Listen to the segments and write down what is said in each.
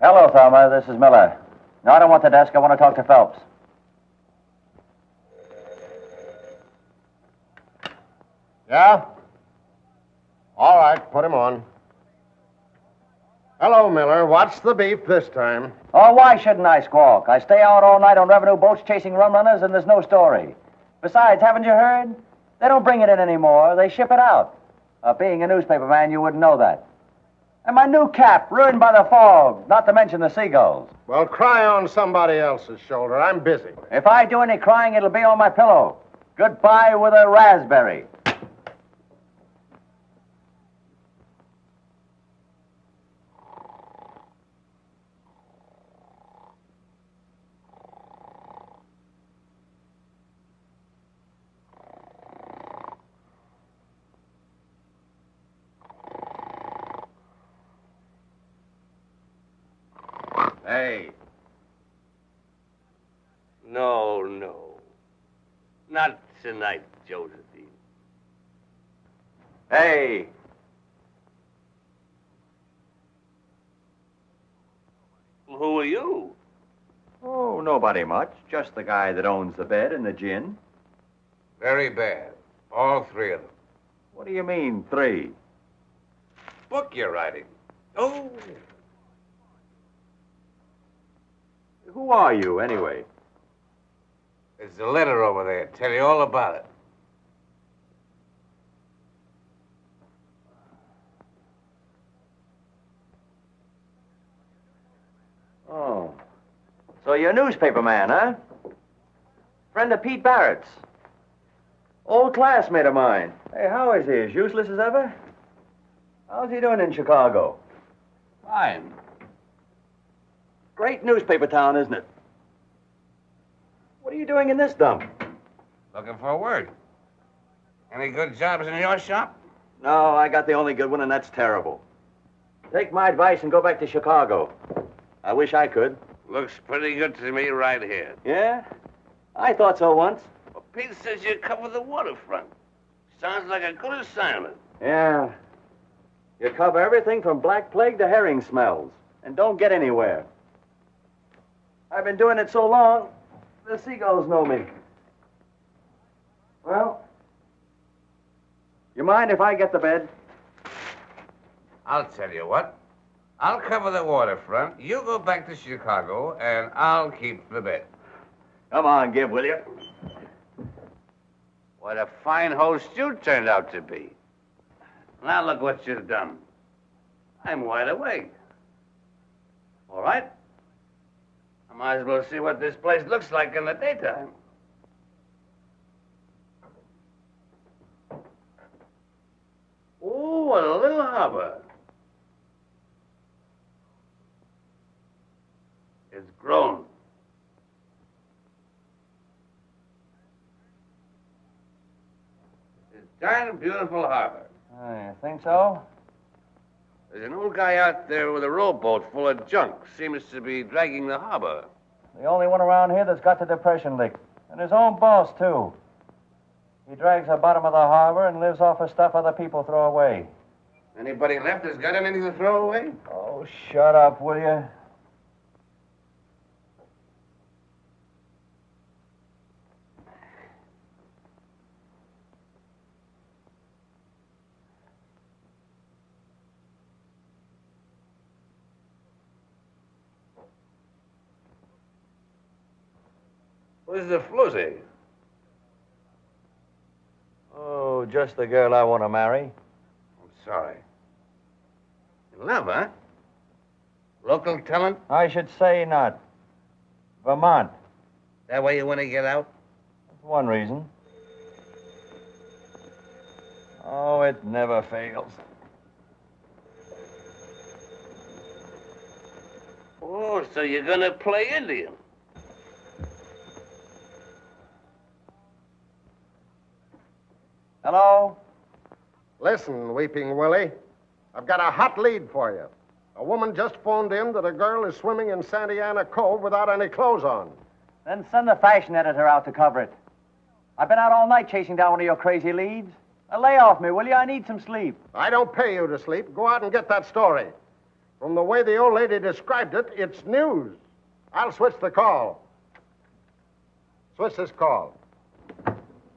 Hello, Thelma. This is Miller. No, I don't want the desk. I want to talk to Phelps. Yeah? All right, put him on. Hello, Miller. What's the beef this time? Oh, why shouldn't I squawk? I stay out all night on revenue boats chasing rum runners, and there's no story. Besides, haven't you heard? They don't bring it in anymore. They ship it out. Being a newspaper man, you wouldn't know that. And my new cap, ruined by the fog, not to mention the seagulls. Well, cry on somebody else's shoulder. I'm busy. If I do any crying, it'll be on my pillow. Goodbye with a raspberry. Hey. No. Not tonight, Josephine. Hey. Who are you? Oh, nobody much. Just the guy that owns the bed and the gin. Very bad. All three of them. What do you mean, 3? Book you're writing. Oh. Who are you, anyway? There's a letter over there. Tell you all about it. Oh. So you're a newspaper man, huh? Friend of Pete Barrett's. Old classmate of mine. Hey, how is he? As useless as ever? How's he doing in Chicago? Fine. Great newspaper town, isn't it? What are you doing in this dump? Looking for work. Any good jobs in your shop? No, I got the only good one, and that's terrible. Take my advice and go back to Chicago. I wish I could. Looks pretty good to me right here. Yeah? I thought so once. Well, Pete says you cover the waterfront. Sounds like a good assignment. Yeah. You cover everything from black plague to herring smells, and don't get anywhere. I've been doing it so long, the seagulls know me. Well, you mind if I get the bed? I'll tell you what. I'll cover the waterfront. You go back to Chicago, and I'll keep the bed. Come on, Gib, will you? What a fine host you turned out to be. Now look what you've done. I'm wide awake. All right? I might as well see what this place looks like in the daytime. Oh, what a little harbor. It's grown. It's a darn beautiful harbor. You think so? There's an old guy out there with a rowboat full of junk. Seems to be dragging the harbor. The only one around here that's got the depression licked. And his own boss, too. He drags the bottom of the harbor and lives off of stuff other people throw away. Anybody left that's got anything to throw away? Oh, shut up, will you? Where's the floozy? Oh, just the girl I want to marry. I'm sorry. In love, huh? Local talent? I should say not. Vermont. That way you want to get out? That's one reason. Oh, it never fails. Oh, so you're gonna play Indian? Hello? Listen, Weeping Willie. I've got a hot lead for you. A woman just phoned in that a girl is swimming in Santa Ana Cove without any clothes on. Then send the fashion editor out to cover it. I've been out all night chasing down one of your crazy leads. Lay off me, will you? I need some sleep. I don't pay you to sleep. Go out and get that story. From the way the old lady described it, it's news. I'll switch the call. Switch this call.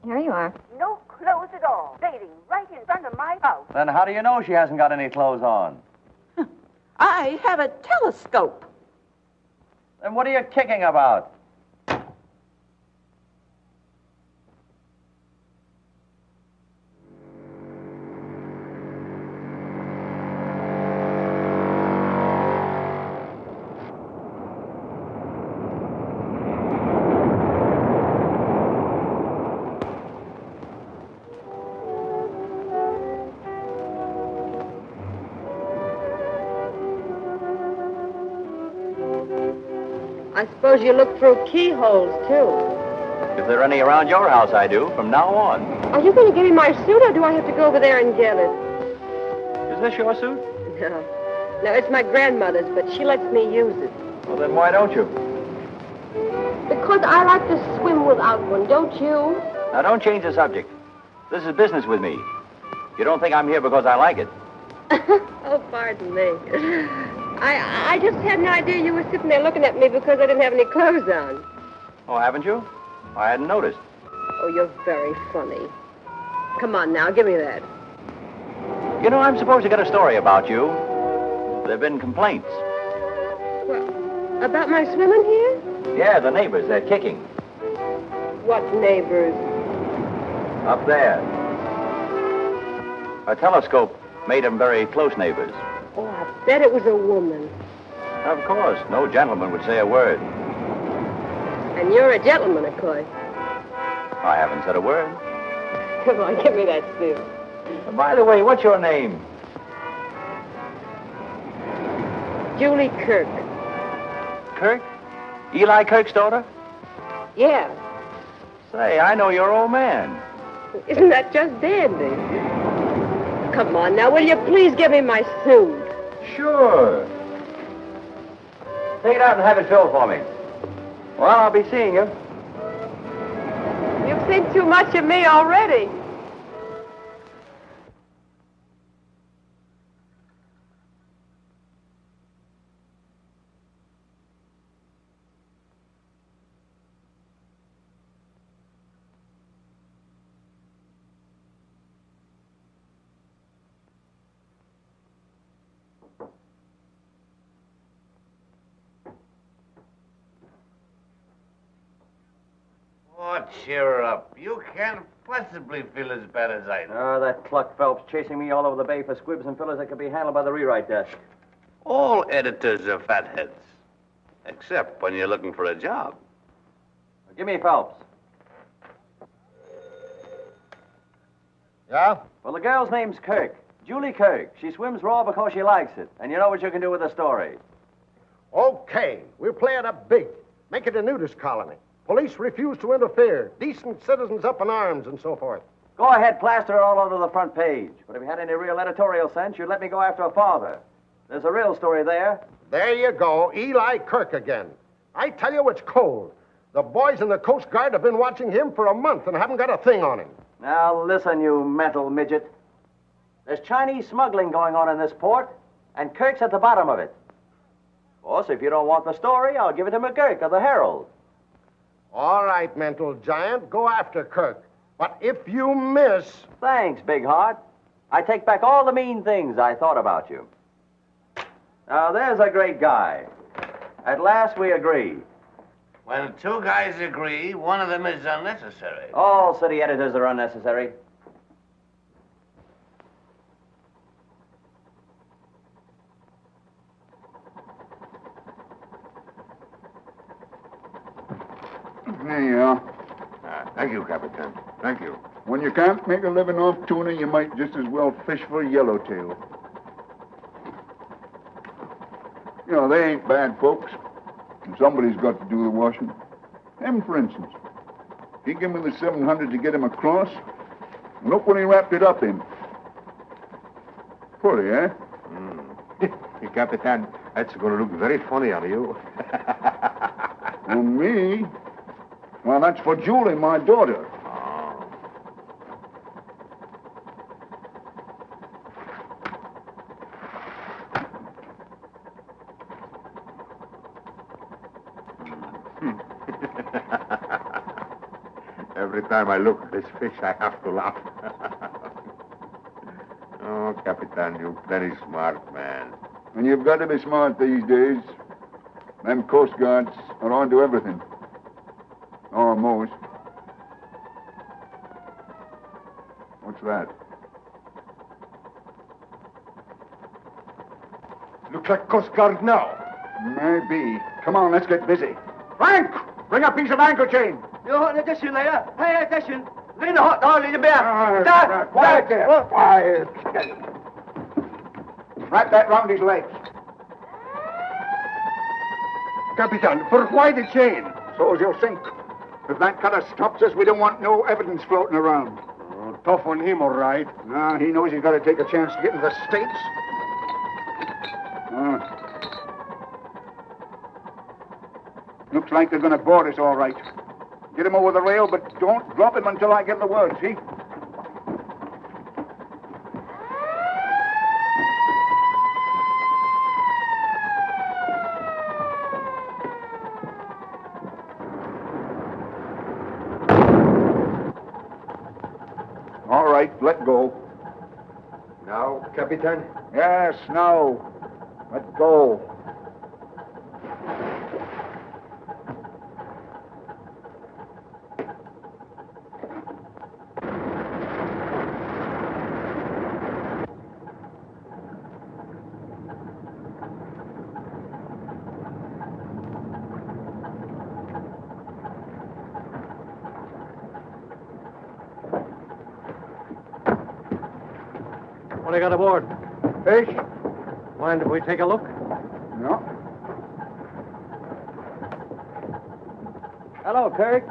Here you are. No clothes at all. Dating right in front of my house. Then how do you know she hasn't got any clothes on? I have a telescope. Then what are you kicking about? I suppose you look through keyholes, too. If there are any around your house, I do, from now on. Are you going to give me my suit, or do I have to go over there and get it? Is this your suit? No. No, it's my grandmother's, but she lets me use it. Well, then why don't you? Because I like to swim without one, don't you? Now, don't change the subject. This is business with me. You don't think I'm here because I like it. Oh, pardon me. I just had an idea you were sitting there looking at me because I didn't have any clothes on. Oh, haven't you? I hadn't noticed. Oh, you're very funny. Come on now, give me that. You know, I'm supposed to get a story about you. There have been complaints. What, about my swimming here? Yeah, the neighbors, they're kicking. What neighbors? Up there. A telescope made them very close neighbors. Oh, I bet it was a woman. Of course, no gentleman would say a word. And you're a gentleman, of course. I haven't said a word. Come on, give me that suit. By the way, what's your name? Julie Kirk. Kirk? Eli Kirk's daughter? Yeah. Say, I know your old man. Isn't that just dandy? Come on now, will you please give me my suit? Sure. Take it out and have it filled for me. Well, I'll be seeing you. You've seen too much of me already. Oh, cheer up. You can't possibly feel as bad as I do. That cluck Phelps chasing me all over the bay for squibs and fillers that could be handled by the rewrite desk. All editors are fatheads. Except when you're looking for a job. Give me Phelps. Yeah? Well, the girl's name's Kirk. Julie Kirk. She swims raw because she likes it. And you know what you can do with the story. Okay, we'll play it up big. Make it a nudist colony. Police refuse to interfere. Decent citizens up in arms and so forth. Go ahead, plaster it all over the front page. But if you had any real editorial sense, you'd let me go after a father. There's a real story there. There you go, Eli Kirk again. I tell you, it's cold. The boys in the Coast Guard have been watching him for a month and haven't got a thing on him. Now, listen, you mental midget. There's Chinese smuggling going on in this port, and Kirk's at the bottom of it. Of course, if you don't want the story, I'll give it to McGurk of the Herald. All right, mental giant, go after Kirk. But if you miss... Thanks, Big Heart. I take back all the mean things I thought about you. Now, there's a great guy. At last, we agree. When two guys agree, one of them is unnecessary. All city editors are unnecessary. There you are. Thank you, Captain. Thank you. When you can't make a living off tuna, you might just as well fish for yellowtail. You know, they ain't bad folks. And somebody's got to do the washing. Him, for instance. He gave me the 700 to get him across. And look what he wrapped it up in. Pretty, eh? Capitan, that's going to look very funny on you. On me? Well, that's for Julie, my daughter. Every time I look at this fish, I have to laugh. Oh, Capitan, you're very smart, man. And you've got to be smart these days. Them Coast Guards are on to everything. Almost. What's that? Looks like Coast Guard now. Maybe. Come on, let's get busy. Frank! Bring a piece of anchor chain. Quiet there. Quiet. Wrap that round his legs. Capitan, for why the chain? So as you'll sink. If that cutter stops us, we don't want no evidence floating around. Oh, tough on him, all right. No, he knows he's got to take a chance to get into the States. Looks like they're going to board us all right. Get him over the rail, but don't drop him until I give the word, see? All right, let go. Now, Capitan? Yes, now. Let go. What do you got aboard? Fish? Mind if we take a look? No. Hello, Kirk.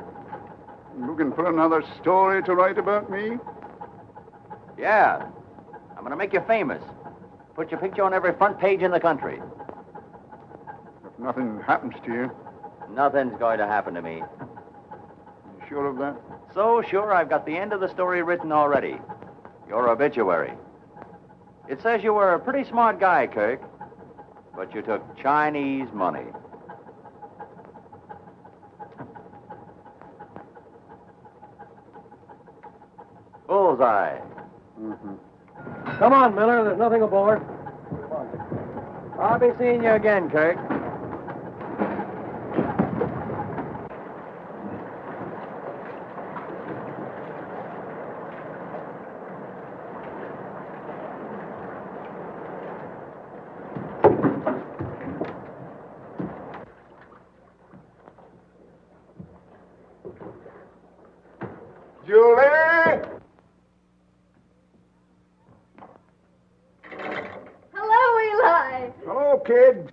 Looking for another story to write about me? Yeah. I'm going to make you famous. Put your picture on every front page in the country. If nothing happens to you, Nothing's going to happen to me. you sure of that? So sure, I've got the end of the story written already. Your obituary. It says you were a pretty smart guy, Kirk, but you took Chinese money. Bullseye. Mm-hmm. Come on, Miller. There's nothing aboard. I'll be seeing you again, Kirk. Julie! Hello, Eli. Hello, kid.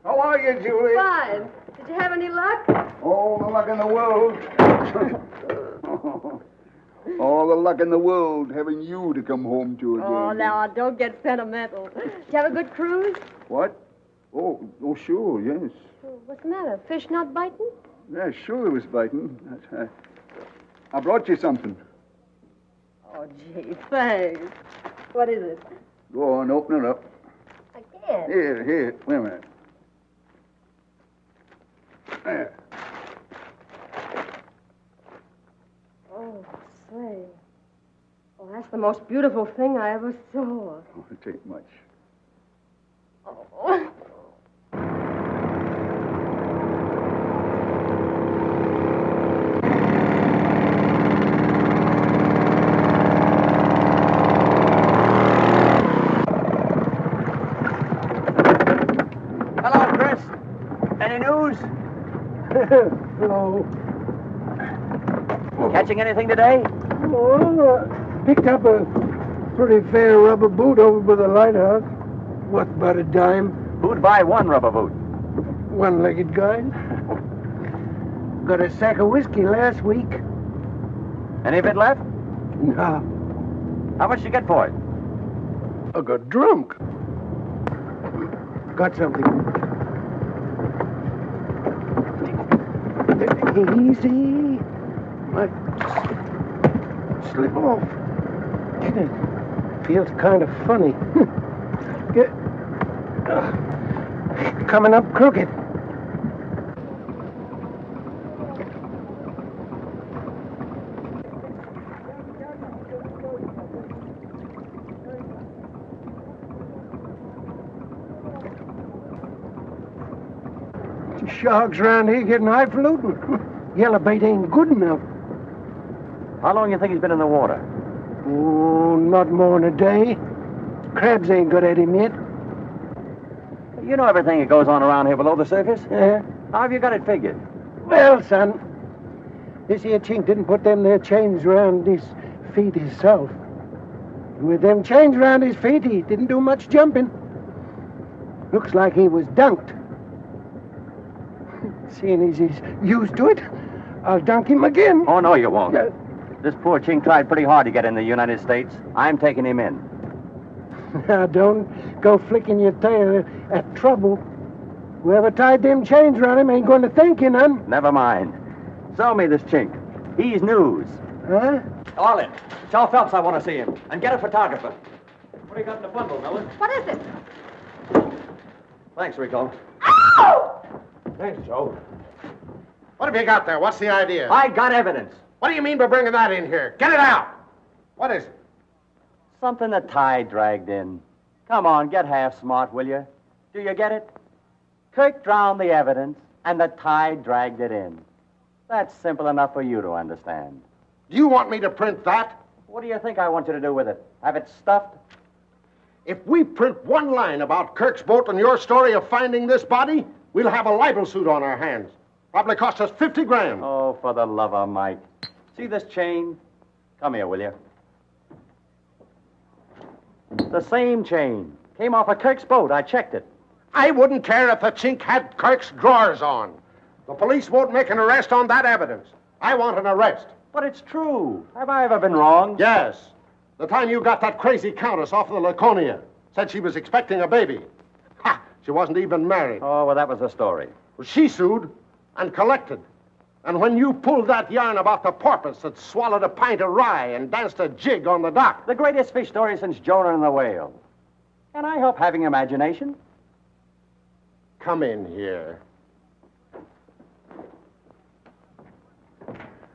How are you, Julie? Fine. Did you have any luck? All the luck in the world. All the luck in the world having you to come home to again. Oh, now, don't get sentimental. Did you have a good cruise? What? Oh, sure, yes. What's the matter? Fish not biting? Yeah, sure it was biting. I brought you something. Oh, gee, thanks. What is it? Go on, open it up. I can't. Here, wait a minute. There. Oh, say. Oh, that's the most beautiful thing I ever saw. Oh, it ain't much. Oh. Hello, Chris. Any news? Hello. Catching anything today? Picked up a pretty fair rubber boot over by the lighthouse. Worth about a dime. Who'd buy one rubber boot? One-legged guy. Got a sack of whiskey last week. Any of it left? No. How much did you get for it? I got drunk. Got something. Easy. Might slip off. Feels kind of funny. Coming up crooked. Sharks around here getting highfalutin. Yellow bait ain't good enough. How long you think he's been in the water? Oh, not more than a day. Crabs ain't got at him yet. You know everything that goes on around here below the surface. Yeah. How have you got it figured? Well, son, this here chink didn't put them there chains around his feet himself. With them chains around his feet, he didn't do much jumping. Looks like he was dunked. Seeing as he's used to it, I'll dunk him again. Oh, no, you won't. This poor chink tried pretty hard to get in the United States. I'm taking him in. Now, don't go flicking your tail at trouble. Whoever tied them chains around him ain't going to thank you none. Never mind. Sell me this chink. He's news. Huh? Arlen, tell Phelps I want to see him. And get a photographer. What do you got in the bundle, Miller? What is it? Thanks, Rico. Thanks, Joe. What have you got there? What's the idea? I got evidence. What do you mean by bringing that in here? Get it out! What is it? Something the tide dragged in. Come on, get half smart, will you? Do you get it? Kirk drowned the evidence, and the tide dragged it in. That's simple enough for you to understand. Do you want me to print that? What do you think I want you to do with it? Have it stuffed? If we print one line about Kirk's boat and your story of finding this body, we'll have a libel suit on our hands. Probably cost us 50 grand. Oh, for the love of Mike. See this chain? Come here, will you? The same chain. Came off of Kirk's boat. I checked it. I wouldn't care if the chink had Kirk's drawers on. The police won't make an arrest on that evidence. I want an arrest. But it's true. Have I ever been wrong? Yes. The time you got that crazy countess off of the Laconia. Said she was expecting a baby. Ha! She wasn't even married. Oh, well, that was the story. Well, she sued and collected. And when you pulled that yarn about the porpoise that swallowed a pint of rye and danced a jig on the dock. The greatest fish story since Jonah and the whale. Can I help having imagination? Come in here.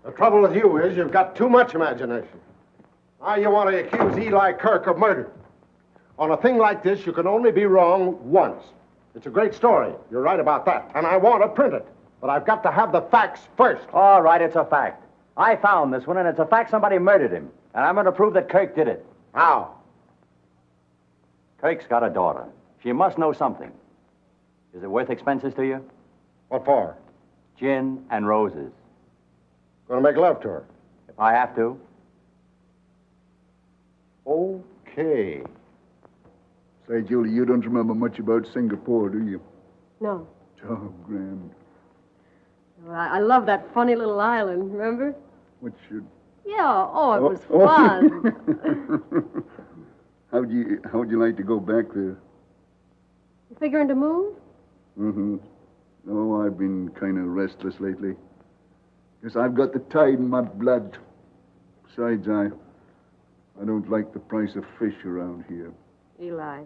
The trouble with you is you've got too much imagination. Now you want to accuse Eli Kirk of murder. On a thing like this, you can only be wrong once. It's a great story. You're right about that. And I want to print it. But I've got to have the facts first. All right, it's a fact. I found this one, and it's a fact somebody murdered him. And I'm going to prove that Kirk did it. How? Kirk's got a daughter. She must know something. Is it worth expenses to you? What for? Gin and roses. Gonna make love to her. If I have to. Okay. Say, Julie, you don't remember much about Singapore, do you? No. Oh, grand. Well, I love that funny little island, remember? What should... Yeah, it was fun. How'd you like to go back there? You figuring to move? Mm-hmm. Oh, I've been kind of restless lately. Guess I've got the tide in my blood. Besides, I don't like the price of fish around here. Eli,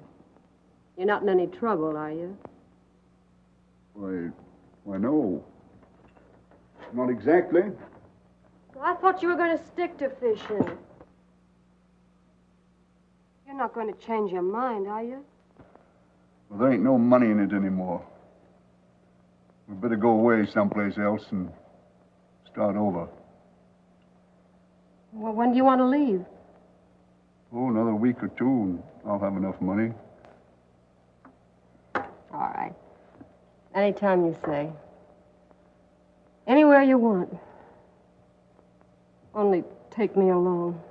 you're not in any trouble, are you? Why, no. Not exactly. Well, I thought you were going to stick to fishing. You're not going to change your mind, are you? Well, there ain't no money in it anymore. We better go away someplace else and start over. Well, when do you want to leave? Oh, another week or two, and I'll have enough money. All right. Anytime you say. Anywhere you want. Only take me along.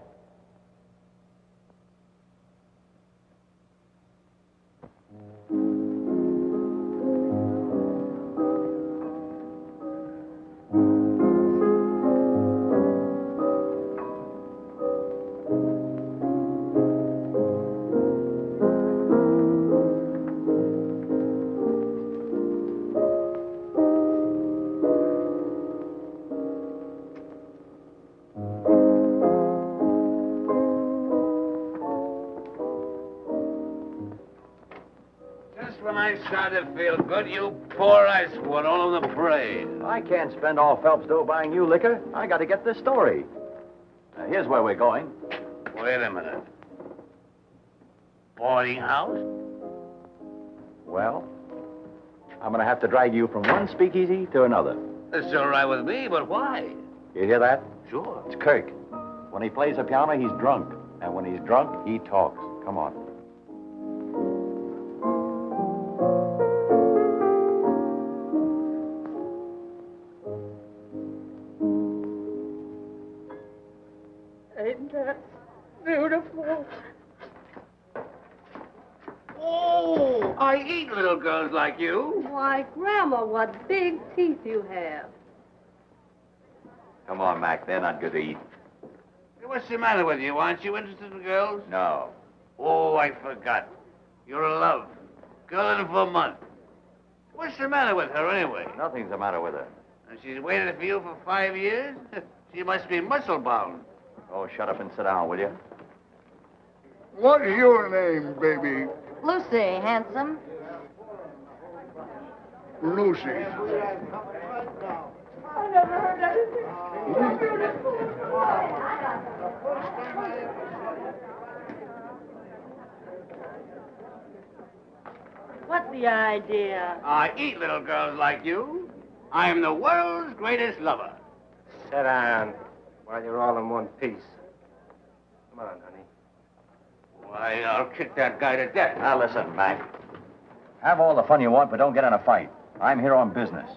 When I started to feel good, you poor ice went all in the parade. I can't spend all Phelps' dough buying new liquor. I got to get this story. Here's where we're going. Wait a minute. Boarding house? Well, I'm going to have to drag you from one speakeasy to another. It's all right with me, but why? You hear that? Sure. It's Kirk. When he plays the piano, he's drunk. And when he's drunk, he talks. Come on. Ain't that beautiful? Oh, I eat little girls like you. Why, Grandma, what big teeth you have. Come on, Mac. They're not good to eat. Hey, what's the matter with you? Aren't you interested in girls? No. Oh, I forgot. You're in love. Girl in for a month. What's the matter with her, anyway? Nothing's the matter with her. And she's waited for you for 5 years? She must be muscle-bound. Oh, shut up and sit down, will you? What's your name, baby? Lucy, handsome. Lucy. I never heard anything so beautiful. What's the idea? I eat little girls like you. I am the world's greatest lover. Sit down while you're all in one piece. Come on, honey. Why, I'll kick that guy to death. Now, listen, Mac. Have all the fun you want, but don't get in a fight. I'm here on business.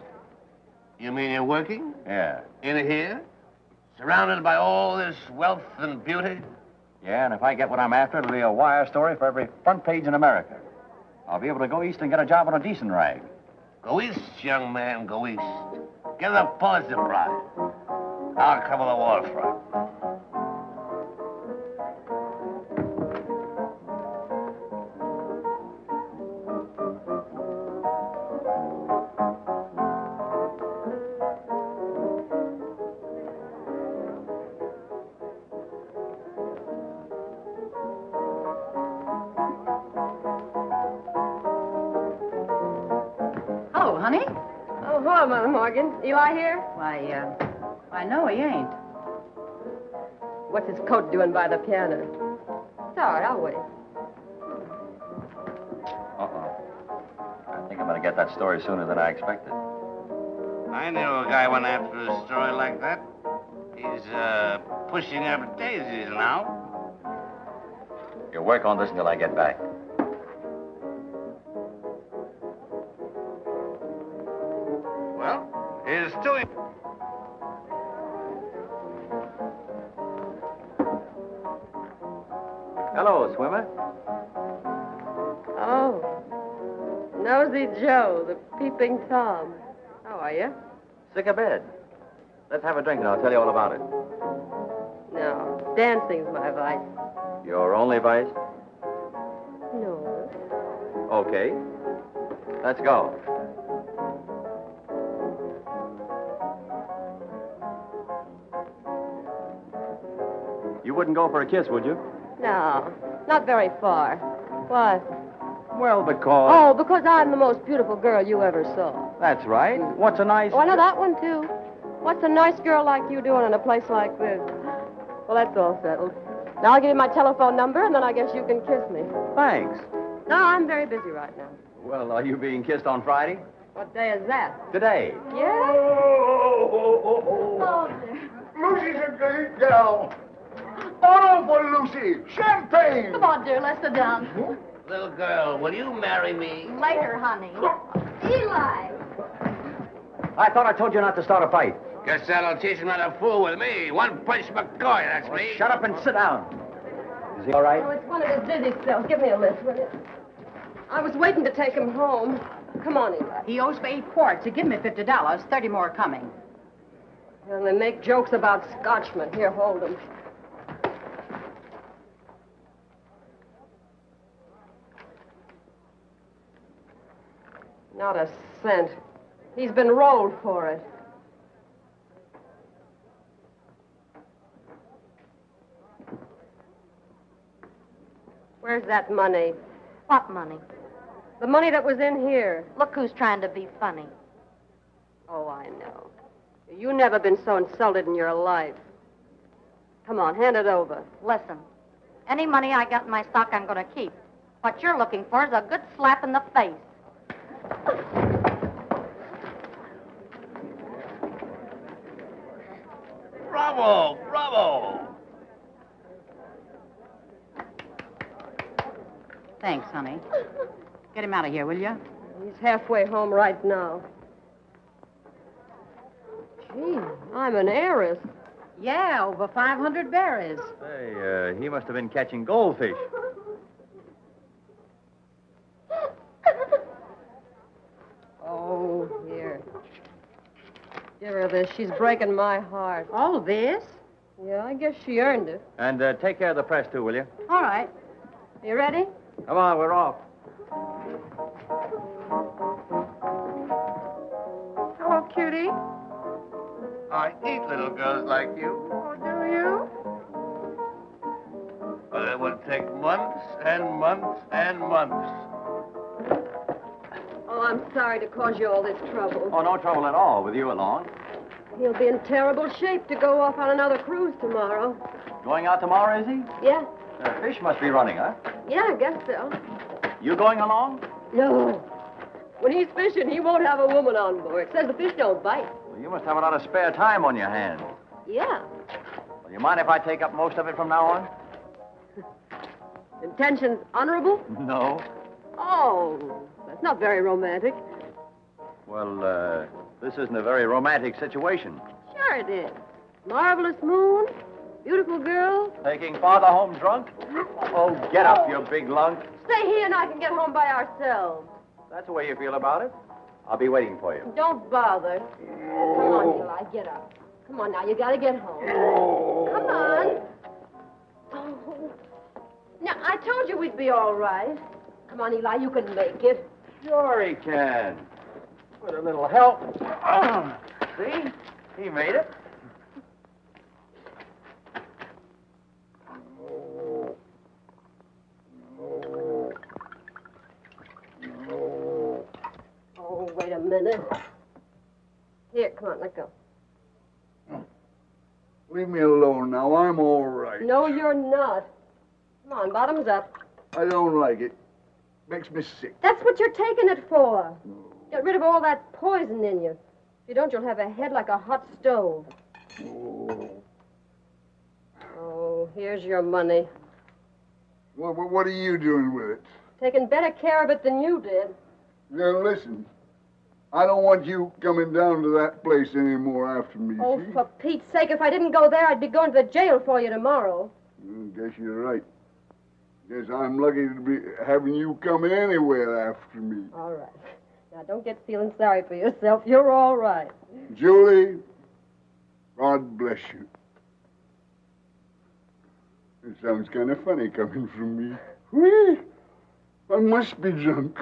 You mean you're working? Yeah. In here? Surrounded by all this wealth and beauty? Yeah, and if I get what I'm after, it'll be a wire story for every front page in America. I'll be able to go east and get a job on a decent rag. Go east, young man, go east. Get a Pulitzer Prize. I'll cover the waterfront. Hello, honey. Oh, hello, Mother Morgan. Eli here? Why, no, he ain't. What's his coat doing by the piano? It's all right, I'll wait. Uh-oh. I think I'm going to get that story sooner than I expected. I knew a guy went after a story like that. He's, pushing up daisies now. You work on this until I get back. Well, here's to him. Hello, swimmer. Oh, Nosy Joe, the peeping Tom. How are you? Sick of bed. Let's have a drink and I'll tell you all about it. No, dancing's my vice. Your only vice? No. Okay. Let's go. You wouldn't go for a kiss, would you? No, not very far. What? Well, because... Oh, because I'm the most beautiful girl you ever saw. That's right. What's a nice... Oh, I know that one, too. What's a nice girl like you doing in a place like this? Well, that's all settled. Now I'll give you my telephone number, and then I guess you can kiss me. Thanks. No, I'm very busy right now. Well, are you being kissed on Friday? What day is that? Today. Yeah? Oh, Lucy's a great gal. Bottle for Lucy. Champagne. Come on, dear, let's sit down. Little girl, will you marry me? Later, honey. Eli! I thought I told you not to start a fight. Guess that'll teach him not to fool with me. One punch McCoy, that's me. Shut up and sit down. Is he all right? Oh, it's one of his dizzy spells. Give me a lift, will you? I was waiting to take him home. Come on, Eli. He owes me 8 quarts. He give me $50. 30 more coming. And they make jokes about Scotchmen. Here, hold them. Not a cent. He's been rolled for it. Where's that money? What money? The money that was in here. Look who's trying to be funny. Oh, I know. You never been so insulted in your life. Come on, hand it over. Listen, any money I got in my stock, I'm going to keep. What you're looking for is a good slap in the face. Bravo! Bravo! Thanks, honey. Get him out of here, will you? He's halfway home right now. Gee, I'm an heiress. Yeah, over 500 berries. Say, he must have been catching goldfish. Oh, here. Give her this. She's breaking my heart. All this? Yeah, I guess she earned it. And take care of the press, too, will you? All right. You ready? Come on, we're off. Hello, cutie. I eat little girls like you. Oh, do you? But it would take months and months and months. Oh, I'm sorry to cause you all this trouble. Oh, no trouble at all with you along. He'll be in terrible shape to go off on another cruise tomorrow. Going out tomorrow, is he? Yeah. Fish must be running, huh? Yeah, I guess so. You going along? No. When he's fishing, he won't have a woman on board. Says the fish don't bite. Well, you must have a lot of spare time on your hands. Yeah. Well, you mind if I take up most of it from now on? Intentions honorable? No. Oh, that's not very romantic. Well, this isn't a very romantic situation. Sure it is. Marvelous moon, beautiful girl. Taking father home drunk? Oh, get up, you big lunk. Stay here and I can get home by ourselves. That's the way you feel about it. I'll be waiting for you. Don't bother. Come on, Eli, get up. Come on now, you gotta get home. Come on. Oh. Now, I told you we'd be all right. Come on, Eli, you can make it. Sure he can. With a little help. See? He made it. Oh, wait a minute. Here, come on, let go. Leave me alone now. I'm all right. No, you're not. Come on, bottoms up. I don't like it. Makes me sick. That's what you're taking it for. Get rid of all that poison in you. If you don't, you'll have a head like a hot stove. Oh, here's your money. What are you doing with it? Taking better care of it than you did. Now, listen. I don't want you coming down to that place anymore after me, Oh, see? for Pete's sake, if I didn't go there, I'd be going to the jail for you tomorrow. Guess you're right. Guess I'm lucky to be having you coming anywhere after me. All right. Now, don't get feeling sorry for yourself. You're all right. Julie, God bless you. It sounds kind of funny coming from me. Whee! I must be drunk.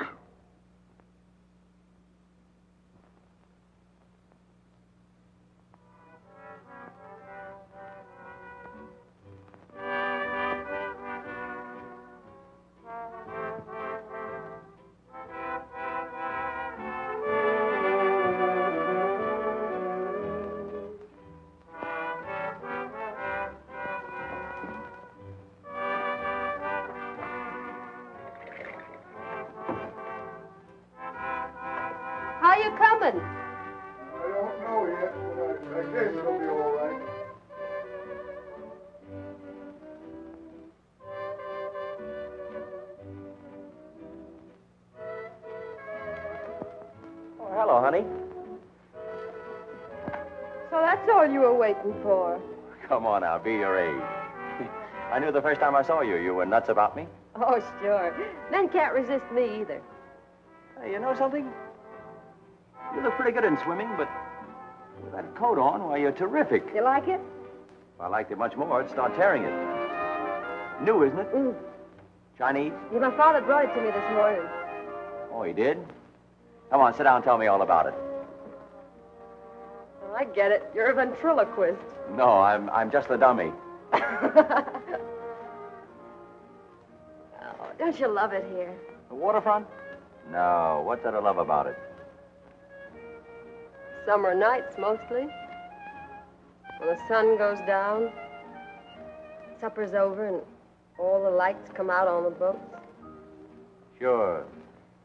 How you coming? I don't know yet, but I guess it'll be all right. Oh, hello, honey. So that's all you were waiting for. Come on now, be your age. I knew the first time I saw you, you were nuts about me. Oh, sure. Men can't resist me either. Hey, you know something? You look pretty good in swimming, but with that coat on, why, you're terrific. You like it? If I liked it much more, I'd start tearing it. New, isn't it? Mm. Chinese? Yeah, my father brought it to me this morning. Oh, he did? Come on, sit down and tell me all about it. Oh, I get it. You're a ventriloquist. No, I'm just the dummy. Oh, don't you love it here? The waterfront? No, what's there to love about it? Summer nights, mostly. When the sun goes down, supper's over, and all the lights come out on the boats. Sure.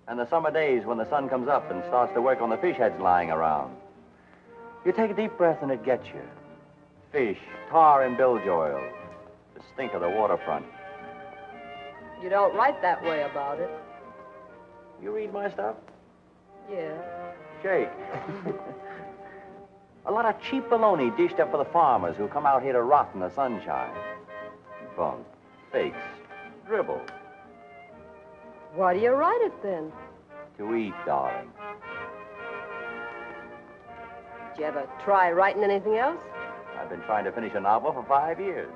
And the summer days when the sun comes up and starts to work on the fish heads lying around. You take a deep breath and it gets you. Fish, tar and bilge oil. The stink of the waterfront. You don't write that way about it. You read my stuff? Yeah. Shake. A lot of cheap baloney dished up for the farmers who come out here to rot in the sunshine. Bunk. Fakes. Dribble. Why do you write it then? To eat, darling. Did you ever try writing anything else? I've been trying to finish a novel for 5 years.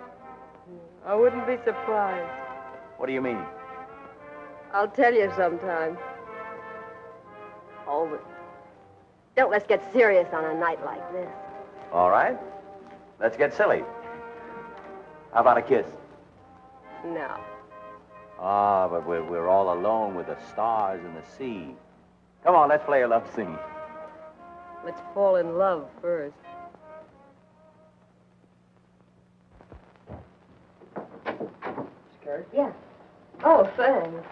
I wouldn't be surprised. What do you mean? I'll tell you sometime. Oh, but don't let's get serious on a night like this. All right. Let's get silly. How about a kiss? No. Ah, but we're all alone with the stars and the sea. Come on, let's play a love scene. Let's fall in love first. Skirt? Yeah. Oh, thanks.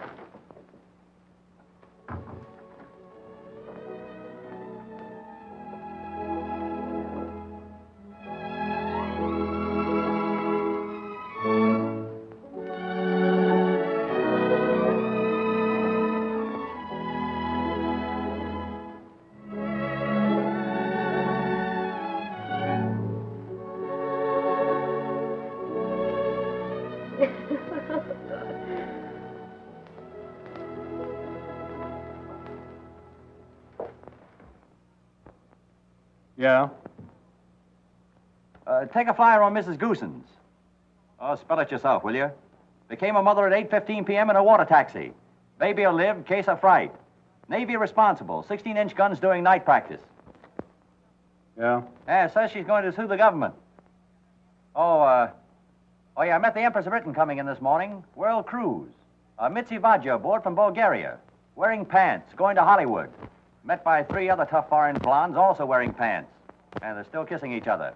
Yeah? Take a flyer on Mrs. Goosens. Oh, spell it yourself, will you? Became a mother at 8:15 p.m. in a water taxi. Baby'll live, case of fright. Navy responsible, 16-inch guns doing night practice. Yeah? Yeah, says she's going to sue the government. Oh, yeah, I met the Empress of Britain coming in this morning. World Cruze. Mitzi Vadja aboard from Bulgaria. Wearing pants, going to Hollywood. Met by 3 other tough foreign blondes also wearing pants. And they're still kissing each other.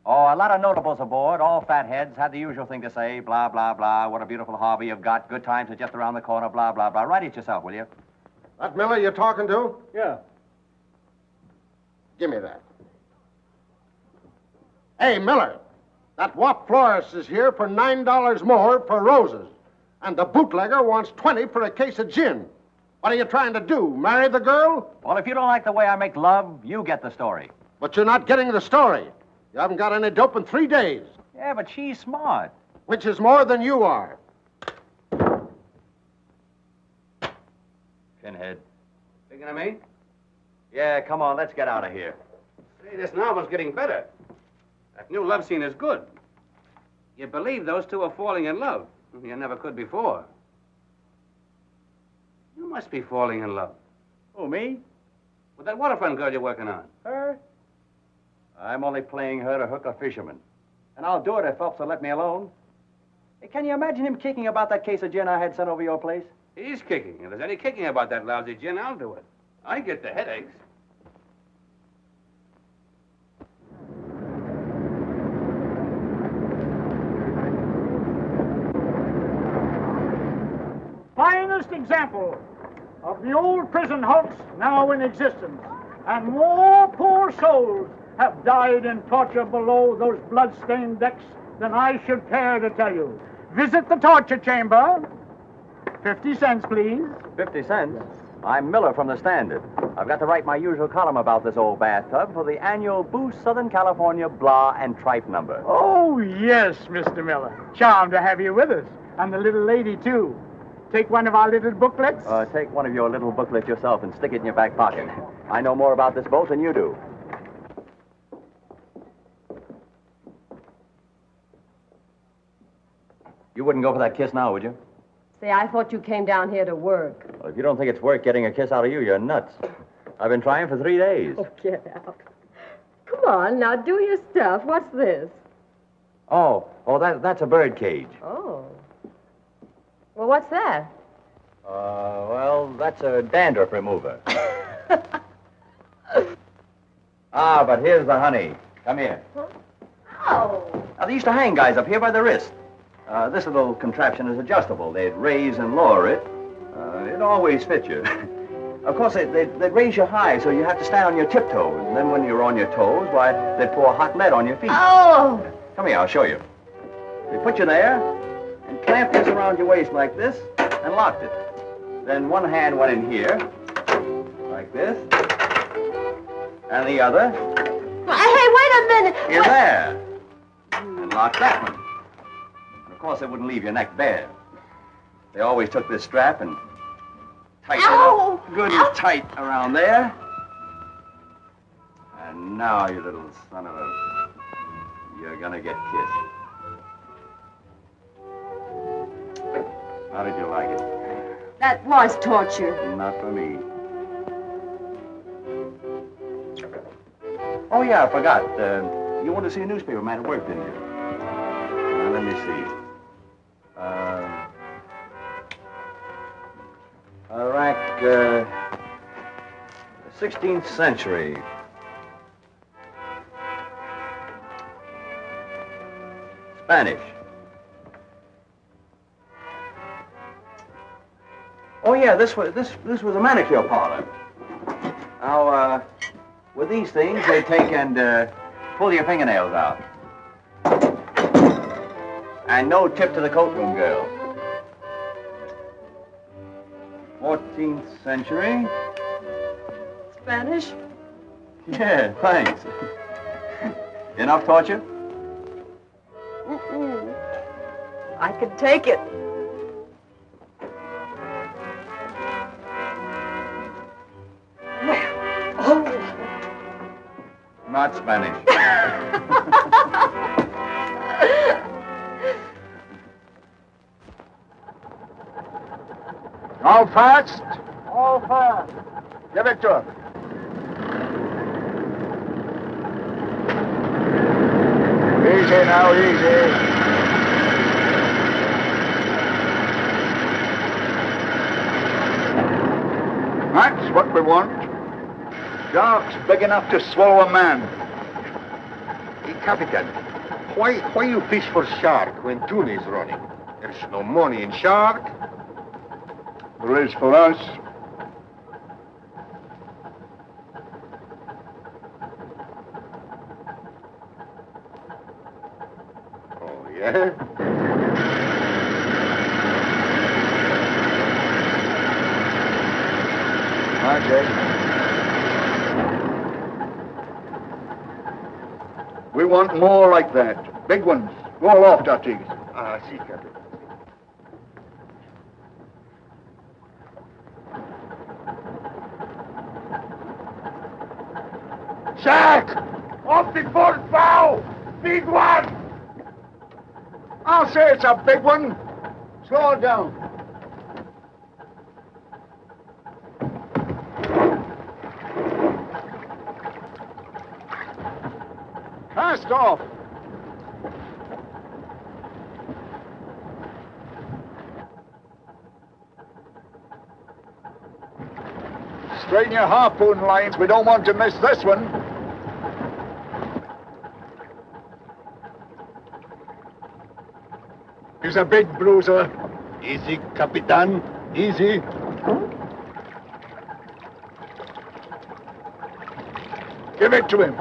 Oh, a lot of notables aboard, all fat heads, had the usual thing to say, blah, blah, blah, what a beautiful harbor you've got, good times are just around the corner, blah, blah, blah. Write it yourself, will you? That Miller you're talking to? Yeah. Give me that. Hey, Miller, that wop florist is here for $9 more for roses. And the bootlegger wants 20 for a case of gin. What are you trying to do, marry the girl? Well, if you don't like the way I make love, you get the story. But you're not getting the story. You haven't got any dope in 3 days. Yeah, but she's smart. Which is more than you are. Pinhead. Thinking of me? Yeah, come on, let's get out of here. Say, this novel's getting better. That new love scene is good. You believe those two are falling in love. You never could before. You must be falling in love. Who, me? With that Waterfront girl you're working on. Her? I'm only playing her to hook a fisherman. And I'll do it if Phelps will let me alone. Hey, can you imagine him kicking about that case of gin I had sent over your place? He's kicking. If there's any kicking about that lousy gin, I'll do it. I get the headaches. Finest example of the old prison hulks now in existence. And more poor souls have died in torture below those blood-stained decks than I should care to tell you. Visit the torture chamber. 50 cents, please. 50 cents? I'm Miller from the Standard. I've got to write my usual column about this old bathtub for the annual Boost Southern California Blah and Tripe number. Oh, yes, Mr. Miller. Charmed to have you with us. And the little lady, too. Take one of our little booklets. Take one of your little booklets yourself and stick it in your back pocket. I know more about this boat than you do. You wouldn't go for that kiss now, would you? Say, I thought you came down here to work. Well, if you don't think it's worth getting a kiss out of you, you're nuts. I've been trying for 3 days. Oh, get out. Come on, now do your stuff. What's this? Oh, that's a bird cage. Oh. Well, what's that? Well, that's a dandruff remover. But here's the honey. Come here. Oh. Now, they used to hang guys up here by the wrist. This little contraption is adjustable. They'd raise and lower it. It always fits you. Of course, they'd raise you high, so you have to stand on your tiptoes. And then when you're on your toes, why, they'd pour hot lead on your feet. Oh! Come here, I'll show you. They put you there and clamped this around your waist like this and locked it. Then one hand went in here, like this, and the other Hey, wait a minute. in there, and locked that one. And of course, they wouldn't leave your neck bare. They always took this strap and tightened it up good and tight around there. And now, you little son of a... You're gonna get kissed. How did you like it? That was torture. Not for me. Oh, yeah, I forgot. You wanted to see a newspaper man at work, didn't you? Now, let me see. Iraq, 16th century. Spanish. Oh yeah, this was a manicure parlor. Now, with these things, they take and pull your fingernails out. And no tip to the coatroom girl. 14th century. Spanish? Yeah, thanks. Enough torture? Mm-mm. I could take it. Not Spanish. All fast? All fast. Give it to him. Easy now, easy. That's what we want. Sharks big enough to swallow a man. Hey, Capitan, why you fish for shark when tuna is running? There's no money in shark. There is for us. Oh, yeah? We want more like that. Big ones. Go aloft, Artigas. Ah, see, Captain. Shark! Off the port bow! Big one! I'll say it's a big one. Slow it down. Cast off. Straighten your harpoon lines. We don't want to miss this one. He's a big bruiser. Easy, Capitan. Easy. Give it to him.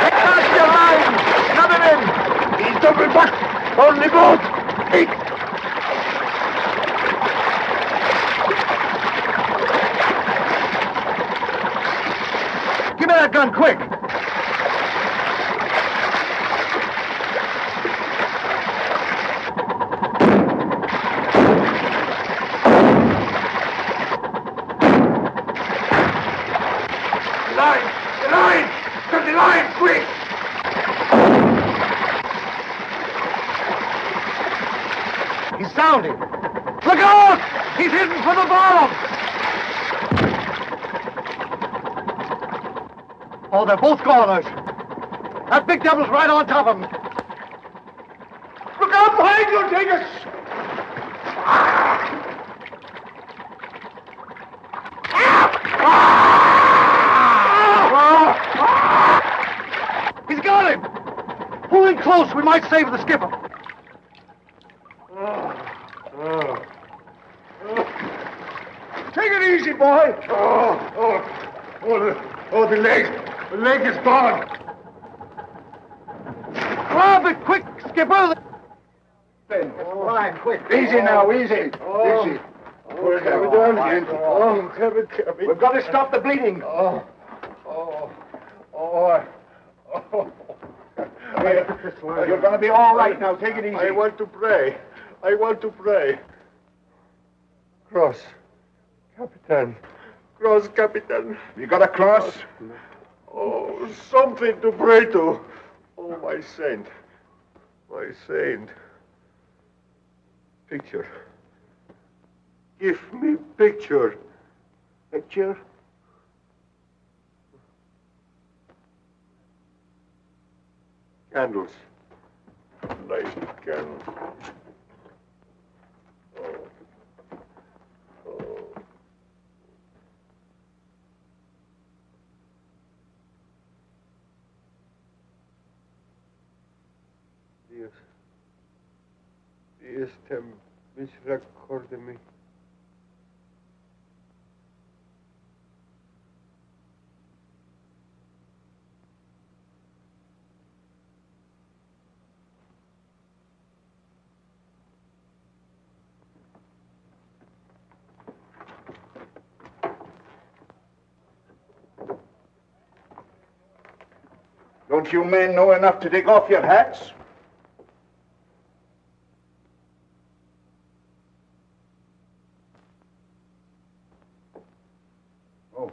Cast your line! Come him in! He's double back! On the boat! Hey! Give me that gun, quick! Look out! He's heading for the bottom! Oh, they're both goners. That big devil's right on top of him. Look out behind you, Dingus! He's got him! Pull in close, we might save the skipper. Take it easy, boy. The leg. The leg is gone. Grab it quick, Skipper. All right, quick. Easy now, easy. Easy. What have we done? We've got to stop the bleeding. You're going to be all right now. Take it easy. I want to pray. Cross, Capitan. Cross, Capitan. You got a cross? Oh, something to pray to. Oh, my saint. My saint. Picture. Give me picture. Picture? Candles. Nice candles. Dios te misericordia. Don't you men know enough to take off your hats? Oh.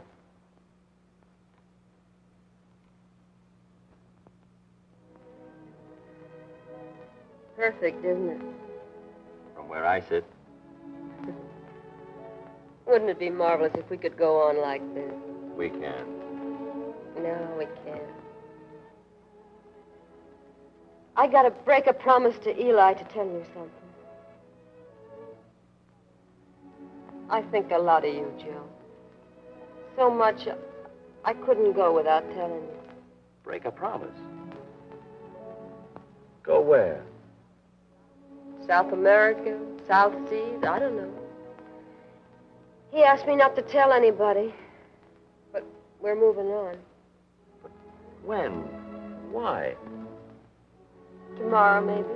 Perfect, isn't it? From where I sit. Wouldn't it be marvelous if we could go on like this? We can. No, we can't. I gotta break a promise to Eli to tell you something. I think a lot of you, Joe. So much, I couldn't go without telling you. Break a promise. Go where? South America, South Seas, I don't know. He asked me not to tell anybody, but we're moving on. When? Why? Tomorrow, maybe.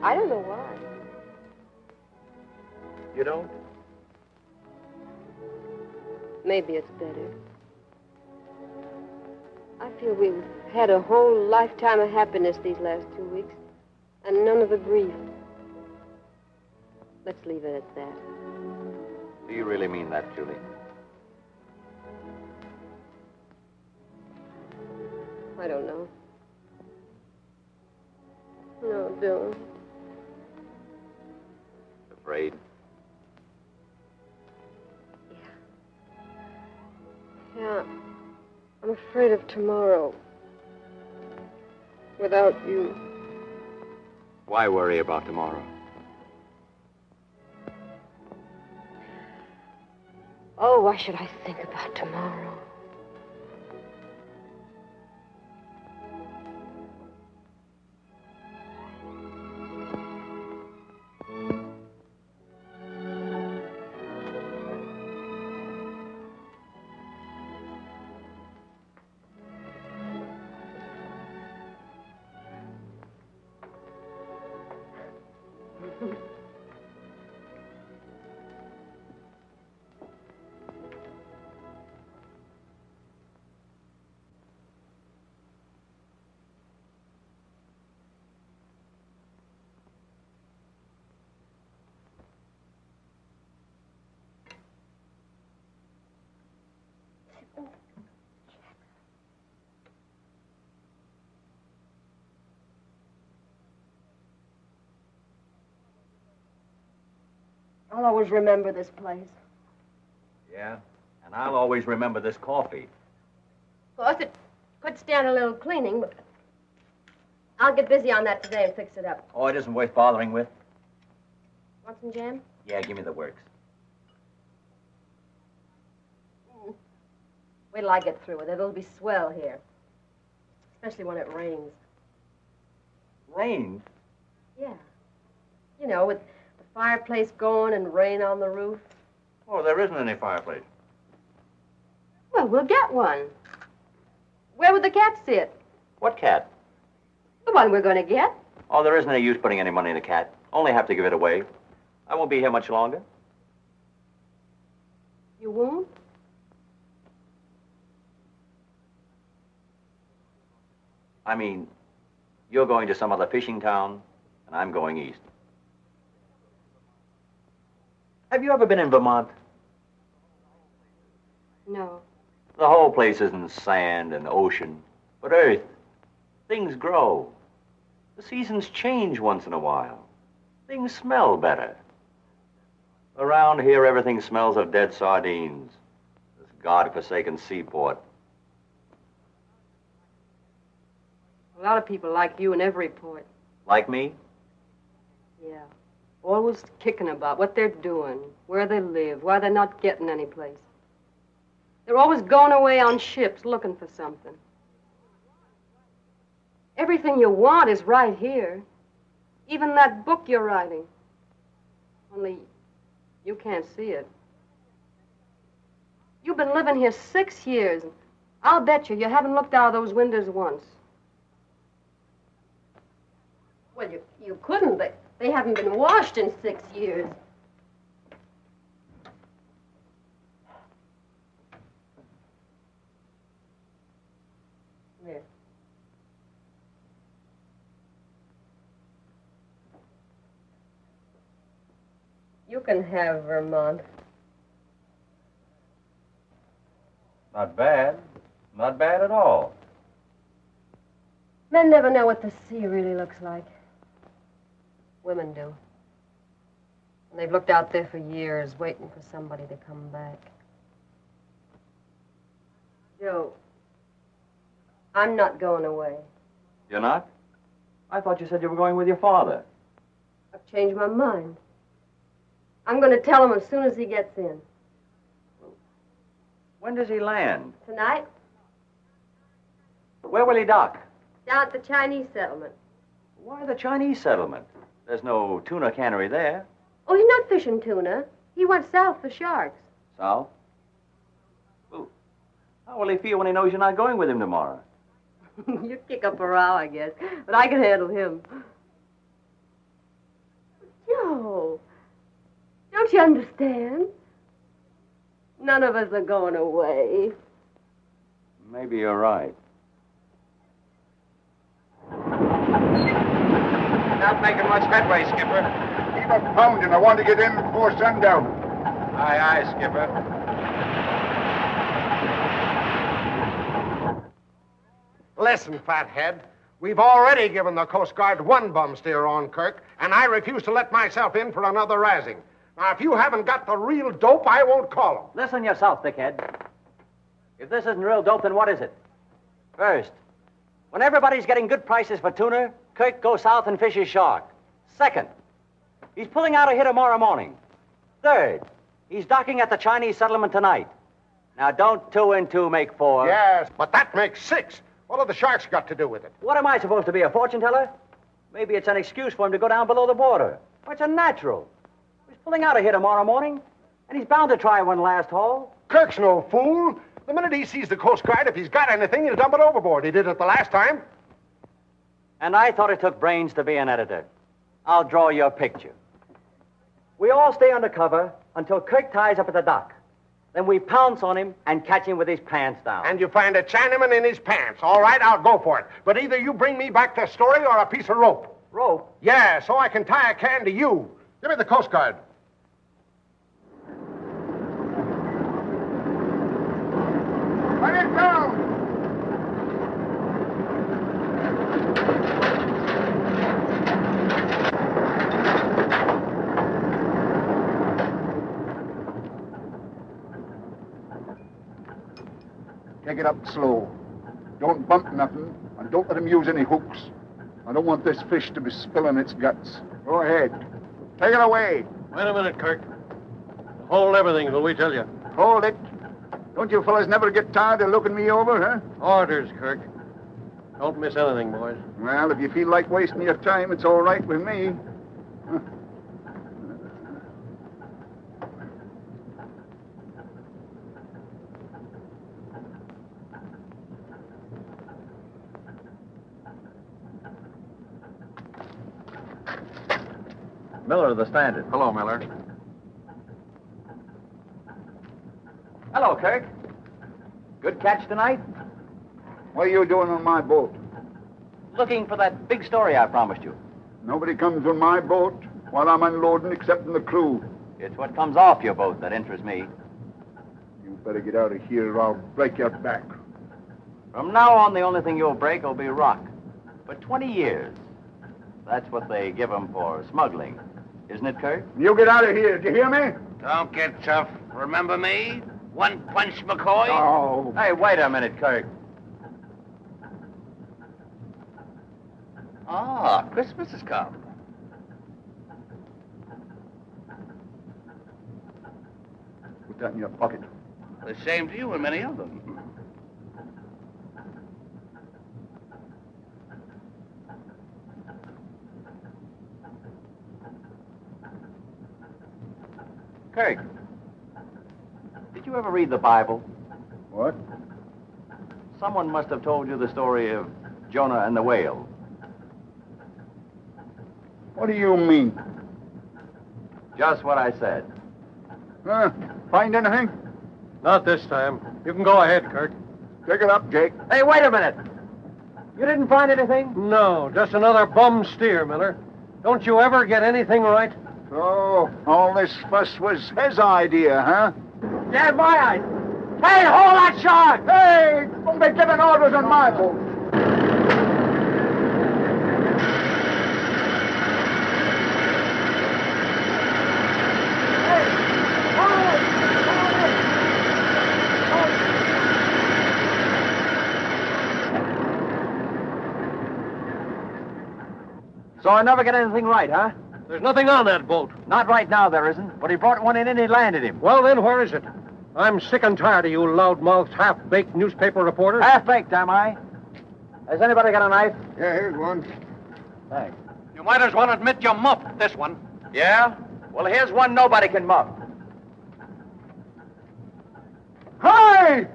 I don't know why. You don't? Maybe it's better. I feel we've had a whole lifetime of happiness these last 2 weeks, and none of the grief. Let's leave it at that. Do you really mean that, Julie? I don't know. No, don't. Afraid? Yeah. I'm afraid of tomorrow. Without you. Why worry about tomorrow? Oh, why should I think about tomorrow? I'll always remember this place. Yeah, and I'll always remember this coffee. Of course, it could stand a little cleaning, but I'll get busy on that today and fix it up. Oh, it isn't worth bothering with. Want some jam? Yeah, give me the works. Wait till I get through with it. It'll be swell here. Especially when it rains. Rains? Yeah. You know, with the fireplace going and rain on the roof. Oh, there isn't any fireplace. Well, we'll get one. Where would the cat sit? What cat? The one we're going to get. Oh, there isn't any use putting any money in the cat. Only have to give it away. I won't be here much longer. You won't? I mean, you're going to some other fishing town, and I'm going east. Have you ever been in Vermont? No. The whole place isn't sand and ocean, but earth. Things grow. The seasons change once in a while. Things smell better. Around here, everything smells of dead sardines. This God-forsaken seaport. A lot of people like you in every port. Like me? Yeah. Always kicking about what they're doing, where they live, why they're not getting any place. They're always going away on ships looking for something. Everything you want is right here. Even that book you're writing. Only you can't see it. You've been living here 6 years. And I'll bet you haven't looked out of those windows once. Well, you couldn't. They haven't been washed in 6 years. There. You can have Vermont. Not bad. Not bad at all. Men never know what the sea really looks like. Women do. And they've looked out there for years, waiting for somebody to come back. Joe, I'm not going away. You're not? I thought you said you were going with your father. I've changed my mind. I'm going to tell him as soon as he gets in. When does he land? Tonight, Where will he dock? down at the Chinese settlement. Why the Chinese settlement? There's no tuna cannery there. Oh, he's not fishing tuna. He went south for sharks. South? Well, how will he feel when he knows you're not going with him tomorrow? You'd kick up a row, I guess. But I can handle him. Joe, don't you understand? None of us are going away. Maybe you're right. Not making much headway, Skipper. Keep up pounding. I want to get in before sundown. Aye, aye, Skipper. Listen, fathead. We've already given the Coast Guard one bum steer on Kirk, and I refuse to let myself in for another razzing. Now, if you haven't got the real dope, I won't call him. Listen yourself, dickhead. If this isn't real dope, then what is it? First, when everybody's getting good prices for tuna, Kirk goes south and fishes shark. Second, he's pulling out of here tomorrow morning. Third, he's docking at the Chinese settlement tonight. Now, don't 2 and 2 make 4. Yes, but that makes 6. What have the sharks got to do with it? What am I supposed to be, a fortune teller? Maybe it's an excuse for him to go down below the border. Well, it's a natural. He's pulling out of here tomorrow morning, and he's bound to try one last haul. Kirk's no fool. The minute he sees the Coast Guard, if he's got anything, he'll dump it overboard. He did it the last time. And I thought it took brains to be an editor. I'll draw your picture. We all stay under cover until Kirk ties up at the dock. Then we pounce on him and catch him with his pants down. And you find a Chinaman in his pants. All right, I'll go for it. But either you bring me back the story or a piece of rope. Rope? Yeah, so I can tie a can to you. Give me the Coast Guard. Let it down! Take it up slow. Don't bump nothing, and don't let him use any hooks. I don't want this fish to be spilling its guts. Go ahead. Take it away. Wait a minute, Kirk. Hold everything till we tell you. Hold it. Don't you fellas never get tired of looking me over, huh? Orders, Kirk. Don't miss anything, boys. Well, if you feel like wasting your time, it's all right with me. Miller of the Standard. Hello, Miller. Hello, Kirk. Good catch tonight? What are you doing on my boat? Looking for that big story I promised you. Nobody comes on my boat while I'm unloading except the crew. It's what comes off your boat that interests me. You better get out of here or I'll break your back. From now on, the only thing you'll break will be rock. For 20 years. That's what they give 'em for smuggling. Isn't it, Kirk? You get out of here. Did you hear me? Don't get tough. Remember me? One punch McCoy? Oh. Hey, wait a minute, Kirk. Ah, Christmas has come. Put that in your pocket. The same to you and many of them. Kirk, did you ever read the Bible? What? Someone must have told you the story of Jonah and the whale. What do you mean? Just what I said. Find anything? Not this time. You can go ahead, Kirk. Pick it up, Jake. Hey, wait a minute. You didn't find anything? No, just another bum steer, Miller. Don't you ever get anything right? So, all this fuss was his idea, huh? Yeah, my idea. Hey, hold that shark! Hey, don't be giving orders on my boat. So I never get anything right, huh? There's nothing on that boat. Not right now, there isn't. But he brought one in and he landed him. Well, then, where is it? I'm sick and tired of you loudmouthed, half-baked newspaper reporters. Half-baked, am I? Has anybody got a knife? Yeah, here's one. Thanks. You might as well admit you muffed this one. Yeah? Well, here's one nobody can muff. Hey!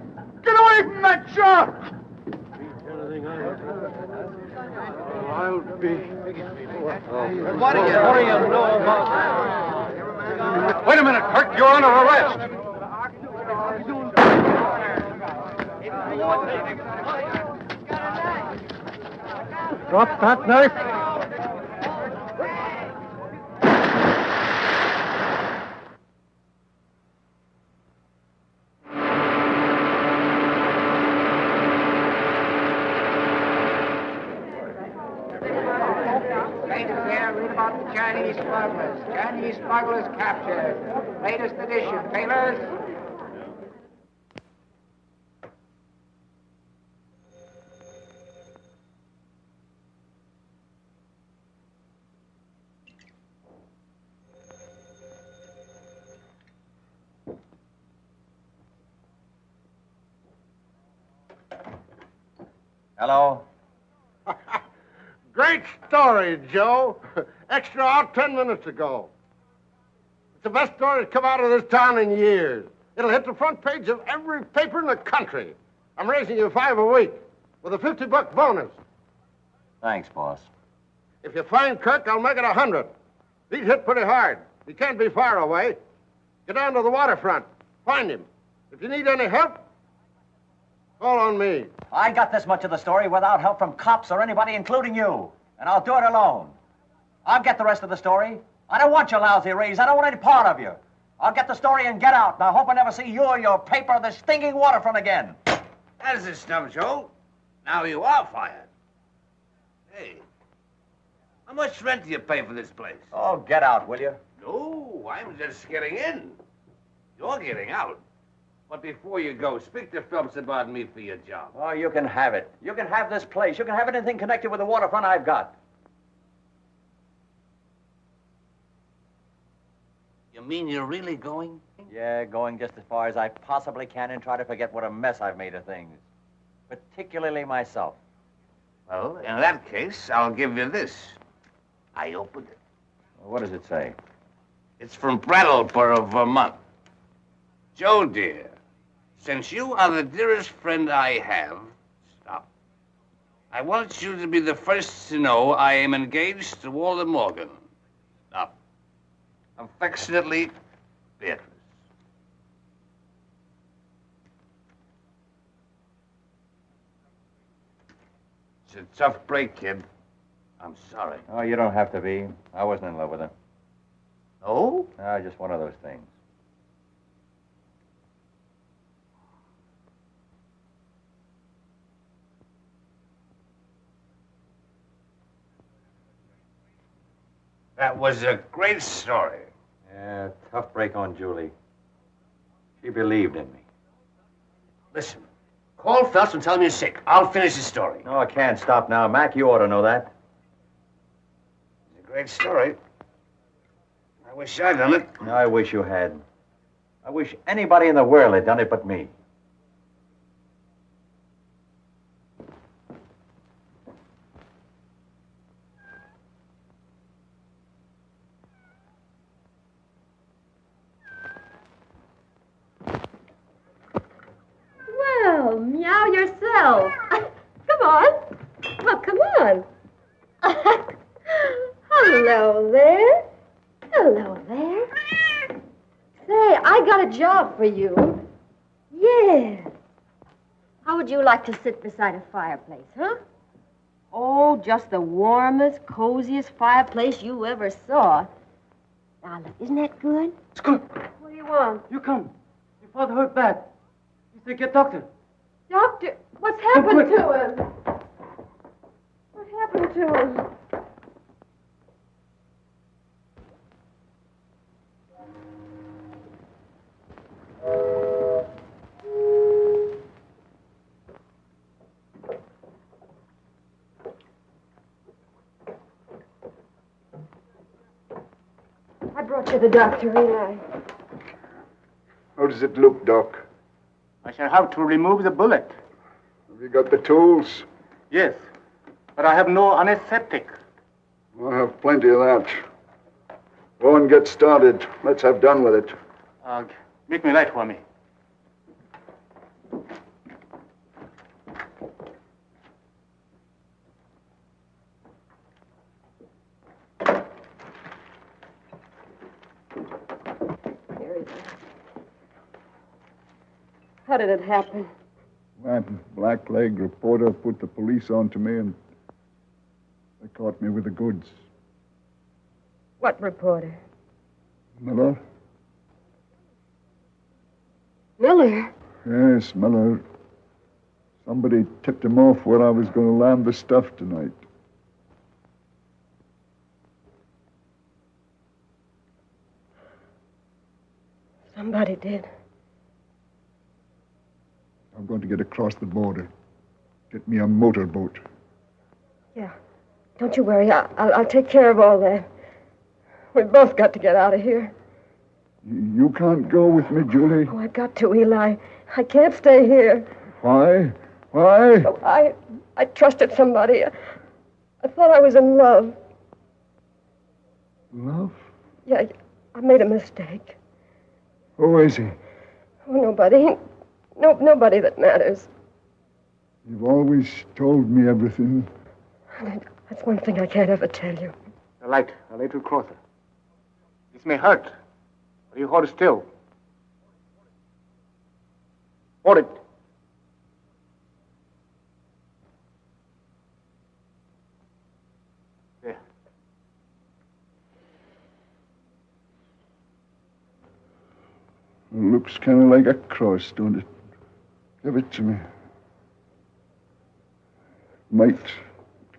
Get away from that shark! I'll be... What do you know about... Wait a minute, Kirk. You're under arrest. Drop that knife. Read about the Chinese smugglers. Chinese smugglers captured. Latest edition. Tailors. Hello? Great story, Joe. Extra out 10 minutes ago. It's the best story that's come out of this town in years. It'll hit the front page of every paper in the country. I'm raising you $5 a week with a $50 bonus. Thanks, boss. If you find Kirk, I'll make it 100. He's hit pretty hard. He can't be far away. Get down to the waterfront. Find him. If you need any help, call on me. I got this much of the story without help from cops or anybody, including you. And I'll do it alone. I'll get the rest of the story. I don't want your lousy raise. I don't want any part of you. I'll get the story and get out. And I hope I never see you or your paper or the stinking Waterfront again. That's it, Snub Joe. Now you are fired. Hey, how much rent do you pay for this place? Oh, get out, will you? No, I'm just getting in. You're getting out. But before you go, speak to Phelps about me for your job. Oh, you can have it. You can have this place. You can have anything connected with the Waterfront I've got. You mean you're really going? Yeah, going just as far as I possibly can and try to forget what a mess I've made of things. Particularly myself. Well, in that case, I'll give you this. I opened it. What does it say? It's from Brattleboro, Vermont. Joe, dear, since you are the dearest friend I have, stop. I want you to be the first to know I am engaged to Walter Morgan. Stop. Affectionately, Beatrice. It's a tough break, kid. I'm sorry. Oh, you don't have to be. I wasn't in love with her. Oh? Just one of those things. That was a great story. Yeah, tough break on Julie. She believed in me. Listen, call Phelps and tell him you're sick. I'll finish the story. No, I can't stop now. Mac, you ought to know that. It's a great story. I wish I'd done it. I wish you had. I wish anybody in the world had done it but me. Well, meow yourself. Come on. Well, come on. Hello there. Hello there. Say, I got a job for you. Yeah. How would you like to sit beside a fireplace, huh? Oh, just the warmest, coziest fireplace you ever saw. Now, look, isn't that good? It's good. What do you want? You come. Your father hurt bad. You say get doctor. Doctor, what's happened to him? What happened to him? I brought you the doctor, Eli. How does it look, Doc? I shall have to remove the bullet. Have you got the tools? Yes, but I have no anesthetic. I have plenty of that. Go and get started. Let's have done with it. Make me light for me. How did it happen? That blackleg reporter put the police on to me, and they caught me with the goods. What reporter? Miller? Miller? Yes, Miller. Somebody tipped him off where I was going to land the stuff tonight. Somebody did. I'm going to get across the border. Get me a motorboat. Yeah. Don't you worry. I'll take care of all that. We've both got to get out of here. You can't go with me, Julie. Oh, I've got to, Eli. I can't stay here. Why? Why? Oh, I trusted somebody. I thought I was in love. Love? Yeah, I made a mistake. Who is he? Oh, nobody. Nobody that matters. You've always told me everything. That's one thing I can't ever tell you. The light, a little closer. This may hurt, but you hold it still. Hold it. There. It looks kind of like a cross, don't it? Give it to me. Might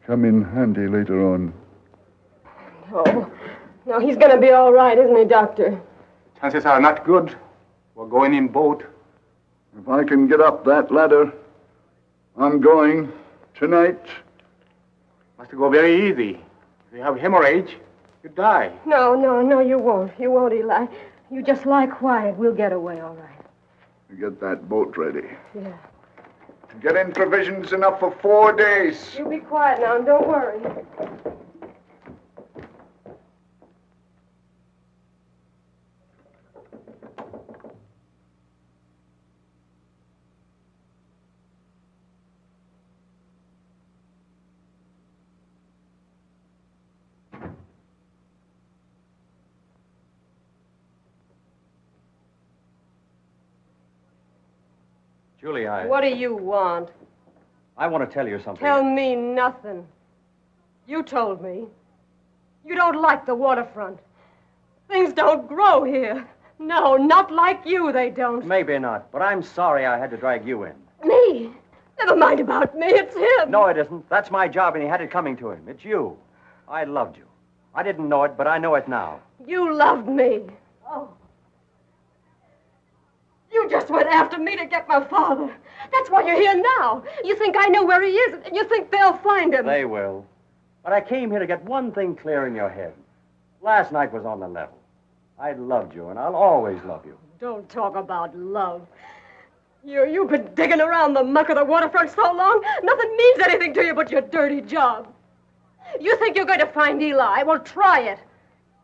come in handy later on. No, he's going to be all right, isn't he, Doctor? Chances are not good. We're going in boat. If I can get up that ladder, I'm going tonight. Must go very easy. If you have hemorrhage, you die. No, you won't. You won't, Eli. You just lie quiet. We'll get away, all right. You get that boat ready. Yeah. Get in provisions enough for 4 days. You be quiet now and don't worry. Julie, What do you want? I want to tell you something. Tell me nothing. You told me. You don't like the waterfront. Things don't grow here. No, not like you, they don't. Maybe not, but I'm sorry I had to drag you in. Me? Never mind about me. It's him. No, it isn't. That's my job, and he had it coming to him. It's you. I loved you. I didn't know it, but I know it now. You loved me. Oh. You just went after me to get my father. That's why you're here now. You think I know where he is, and you think they'll find him. They will. But I came here to get one thing clear in your head. Last night was on the level. I loved you, and I'll always love you. Don't talk about love. You've been digging around the muck of the waterfront so long, nothing means anything to you but your dirty job. You think you're going to find Eli? Well, try it.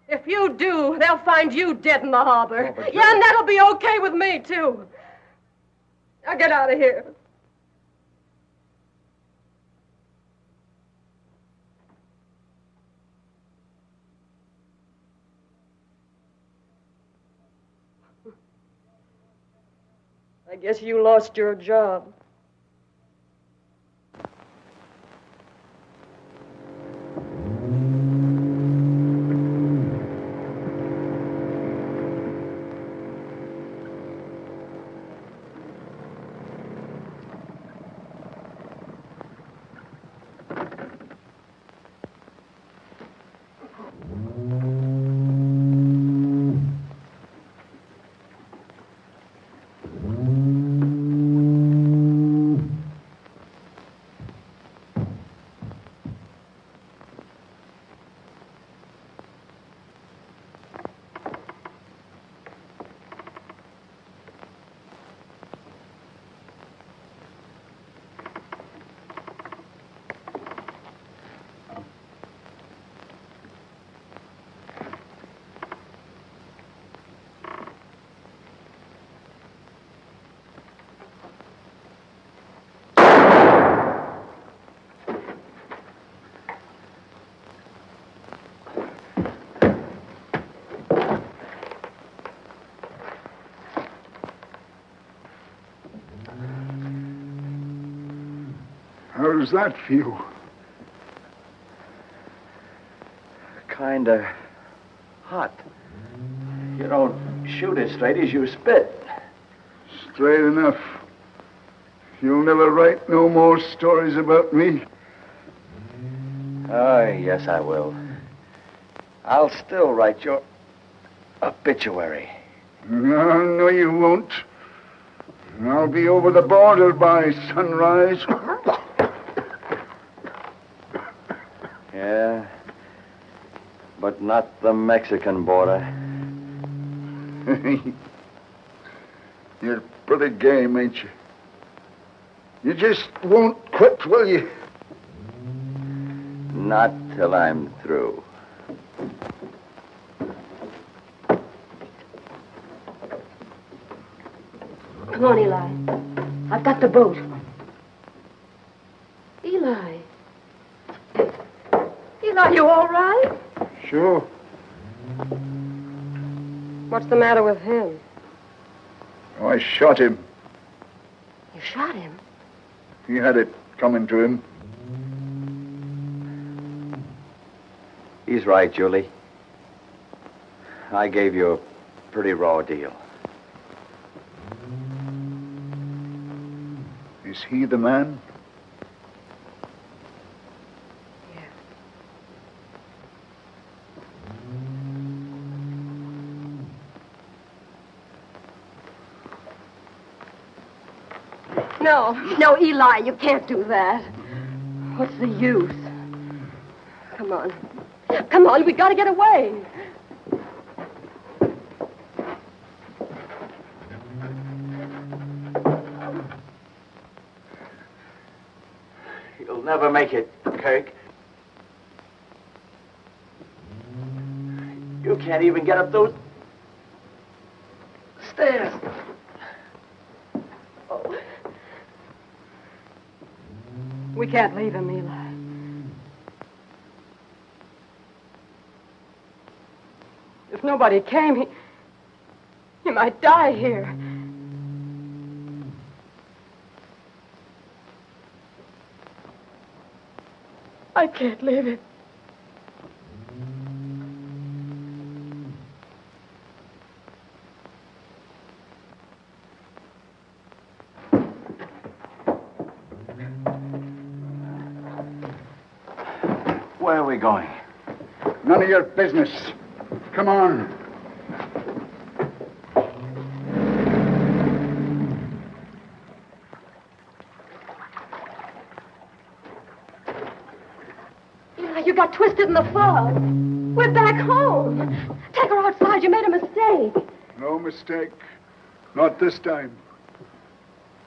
If you do, they'll find you dead in the harbor. Oh, yeah, and that'll be okay with me, too. Now get out of here. I guess you lost your job. How does that feel? Kinda hot. You don't shoot as straight as you spit. Straight enough. You'll never write no more stories about me. Oh, yes, I will. I'll still write your obituary. No, you won't. I'll be over the border by sunrise. Yeah, but not the Mexican border. You're pretty game, ain't you? You just won't quit, will you? Not till I'm through. Come on, Eli. I've got the boat. Eli. Eli, you all right? Sure. What's the matter with him? Oh, I shot him. You shot him? He had it coming to him. He's right, Julie. I gave you a pretty raw deal. Is he the man? No, Eli, you can't do that. What's the use? Come on. Come on, we gotta get away. You'll never make it, Kirk. You can't even get up those stairs. We can't leave him, Eli. If nobody came, he might die here. I can't leave him. Where are we going? None of your business. Come on. Eli, you got twisted in the fog. We're back home. Take her outside. You made a mistake. No mistake. Not this time.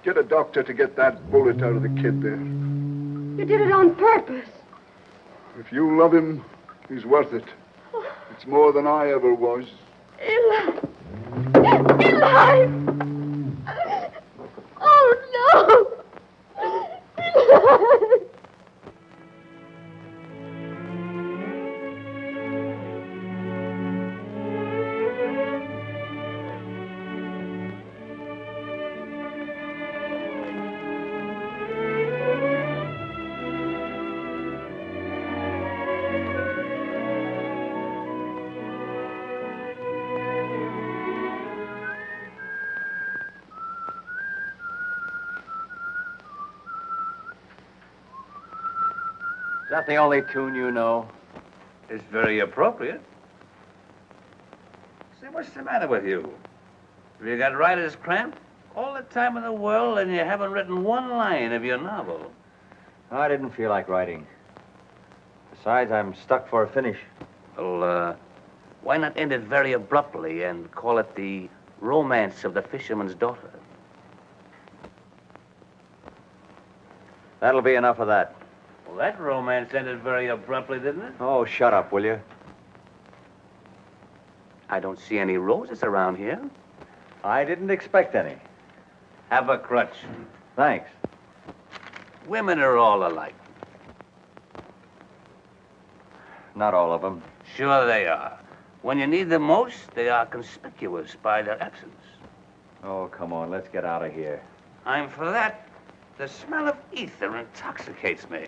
Get a doctor to get that bullet out of the kid there. You did it on purpose. If you love him, he's worth it. It's more than I ever was. Eli! Eli! Oh, no! Eli! Is that the only tune you know? It's very appropriate. Say, what's the matter with you? Have you got writer's cramp? All the time in the world and you haven't written one line of your novel. I didn't feel like writing. Besides, I'm stuck for a finish. Well, why not end it very abruptly and call it The Romance of the Fisherman's Daughter? That'll be enough of that. Well, that romance ended very abruptly, didn't it? Oh, shut up, will you? I don't see any roses around here. I didn't expect any. Have a crutch. Thanks. Women are all alike. Not all of them. Sure they are. When you need them most, they are conspicuous by their absence. Oh, come on, let's get out of here. I'm for that. The smell of ether intoxicates me.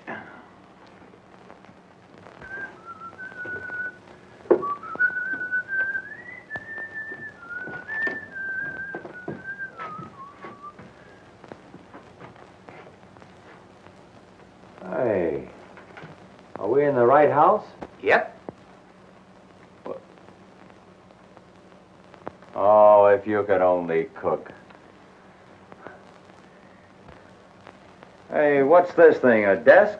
Hey, are we in the right house? Yep. Oh, if you could only cook. Hey, what's this thing, a desk?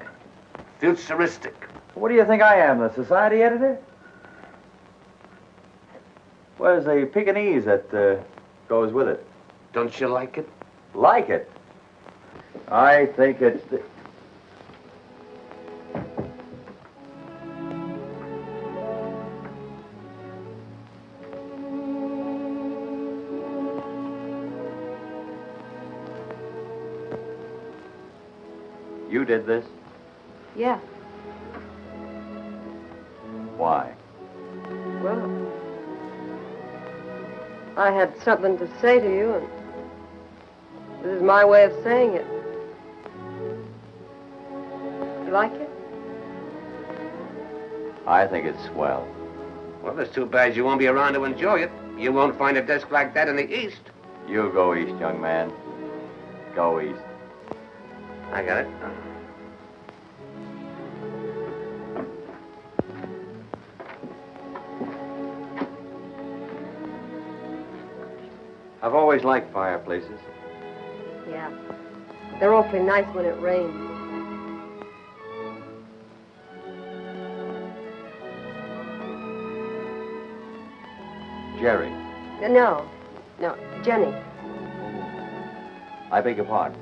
Futuristic. What do you think I am, the society editor? Where's the Pekingese that goes with it? Don't you like it? Like it? I think it's the... You did this? Yeah. Why? Well, I had something to say to you, and this is my way of saying it. You like it? I think it's swell. Well, it's too bad you won't be around to enjoy it. You won't find a desk like that in the East. You go east, young man. Go east. I got it. I've always liked fireplaces. Yeah. They're awfully nice when it rains. Jerry, No, Jenny. I beg your pardon.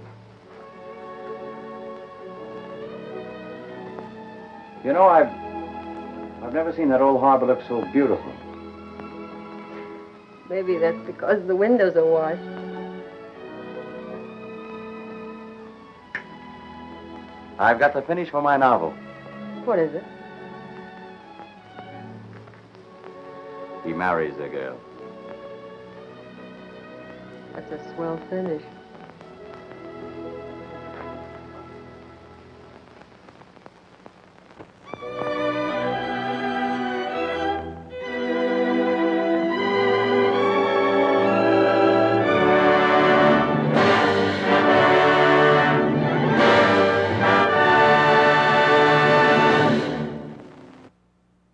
You know, I've never seen that old harbor look so beautiful. Maybe that's because the windows are washed. I've got the finish for my novel. What is it? He marries a girl. That's a swell finish.